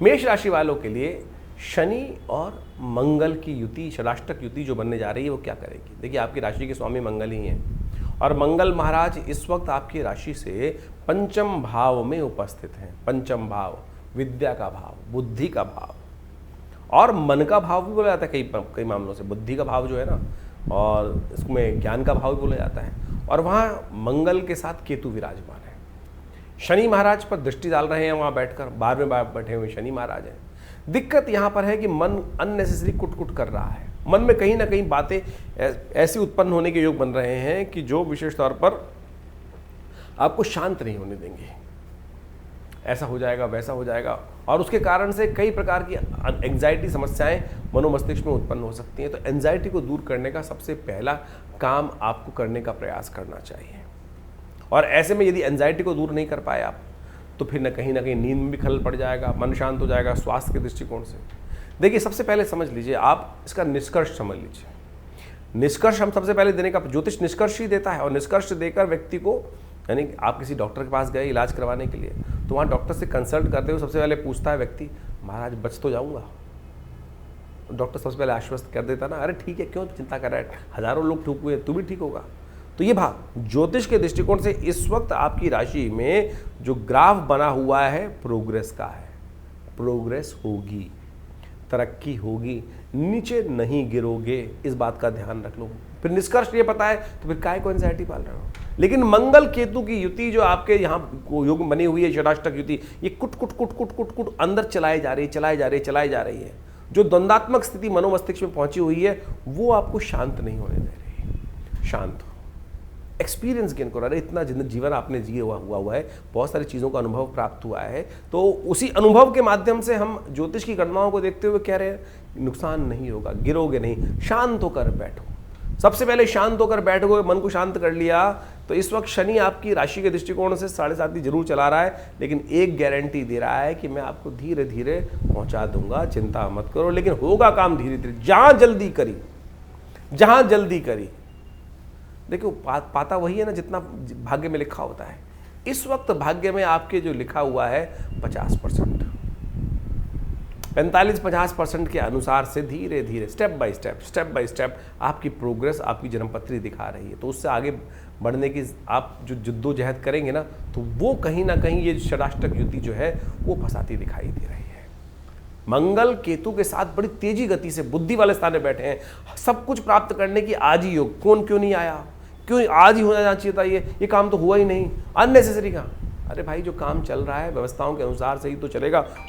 मेष राशि वालों के लिए शनि और मंगल की युति, षडाष्टक युति जो बनने जा रही है वो क्या करेगी। देखिए, आपकी राशि के स्वामी मंगल ही हैं और मंगल महाराज इस वक्त आपकी राशि से पंचम भाव में उपस्थित हैं। पंचम भाव विद्या का भाव, बुद्धि का भाव और मन का भाव भी बोला जाता है कई मामलों से। बुद्धि का भाव जो है ना, और इसमें ज्ञान का भाव भी बोला जाता है। और वहाँ मंगल के साथ केतु विराजमान है। शनि महाराज पर दृष्टि डाल रहे हैं वहाँ बैठकर, 12वें भाव बैठे हुए शनि महाराज हैं। दिक्कत यहाँ पर है कि मन अननेसेसरी कुट कर रहा है। मन में कहीं ना कहीं बातें ऐसी उत्पन्न होने के योग बन रहे हैं कि जो विशेष तौर पर आपको शांत नहीं होने देंगे। ऐसा हो जाएगा, वैसा हो जाएगा, और उसके कारण से कई प्रकार की एंजाइटी समस्याएं मनोमस्तिष्क में उत्पन्न हो सकती हैं। तो एंजाइटी को दूर करने का सबसे पहला काम आपको करने का प्रयास करना चाहिए। और ऐसे में यदि एंजाइटी को दूर नहीं कर पाए आप, तो फिर न कहीं नींद में भी खलल पड़ जाएगा, मन शांत हो जाएगा। स्वास्थ्य के दृष्टिकोण से देखिए, सबसे पहले समझ लीजिए, आप इसका निष्कर्ष समझ लीजिए। निष्कर्ष हम सबसे पहले देने का, ज्योतिष निष्कर्ष ही देता है, और निष्कर्ष देकर व्यक्ति को, यानी आप किसी डॉक्टर के पास गए इलाज करवाने के लिए, तो वहाँ डॉक्टर से कंसल्ट करते हुए सबसे पहले पूछता है व्यक्ति, महाराज बच तो जाऊँगा? डॉक्टर सबसे पहले आश्वस्त कर देता ना, अरे ठीक है, क्यों चिंता कर रहा है, हजारों लोग ठीक हुए, तू भी ठीक होगा। तो ये भाव ज्योतिष के दृष्टिकोण से इस वक्त आपकी राशि में जो ग्राफ बना हुआ है प्रोग्रेस का है। प्रोग्रेस होगी, तरक्की होगी, नीचे नहीं गिरोगे, इस बात का ध्यान रख लो। फिर निष्कर्ष ये पता है तो फिर काय को एंजाइटी पाल रहे हो। लेकिन मंगल केतु की युति जो आपके यहाँ योग बनी हुई है, षडाष्टक युति, ये कुट अंदर चलाई जा रही है। जो द्वंद्वात्मक स्थिति मनोमस्तिष्क में पहुंची हुई है वो आपको शांत नहीं होने दे रही। शांत हो, एक्सपीरियंस गेन करो। अरे इतना जीवन आपने जिए हुआ है, बहुत सारी चीज़ों का अनुभव प्राप्त हुआ है, तो उसी अनुभव के माध्यम से हम ज्योतिष की गणनाओं को देखते हुए कह रहे हैं नुकसान नहीं होगा, गिरोगे नहीं, शांत होकर बैठो। सबसे पहले शांत होकर बैठोगे, मन को शांत कर लिया, तो इस वक्त शनि आपकी राशि के दृष्टिकोण से 7.5 जरूर चला रहा है, लेकिन एक गारंटी दे रहा है कि मैं आपको धीरे धीरे पहुंचा दूंगा, चिंता मत करो। लेकिन होगा काम धीरे धीरे, जहां जल्दी करी। देखो, पाता वही है ना जितना भाग्य में लिखा होता है। इस वक्त भाग्य में आपके जो लिखा हुआ है 50%, 45-50% के अनुसार से धीरे धीरे स्टेप बाय स्टेप आपकी प्रोग्रेस, आपकी जन्मपत्री दिखा रही है। तो उससे आगे बढ़ने की आप जो जद्दोजहद करेंगे ना, तो वो कहीं ना कहीं ये षडाष्टक युति जो है वो फंसाती दिखाई दे रही है। मंगल केतु के साथ बड़ी तेजी गति से बुद्धि वाले स्थान में बैठे हैं। सब कुछ प्राप्त करने की आज ही योग, कौन क्यों नहीं आया, क्यों आज ही होना चाहिए था, ये काम तो हुआ ही नहीं, अननेसेसरी का। अरे भाई, जो काम चल रहा है व्यवस्थाओं के अनुसार से ही तो चलेगा।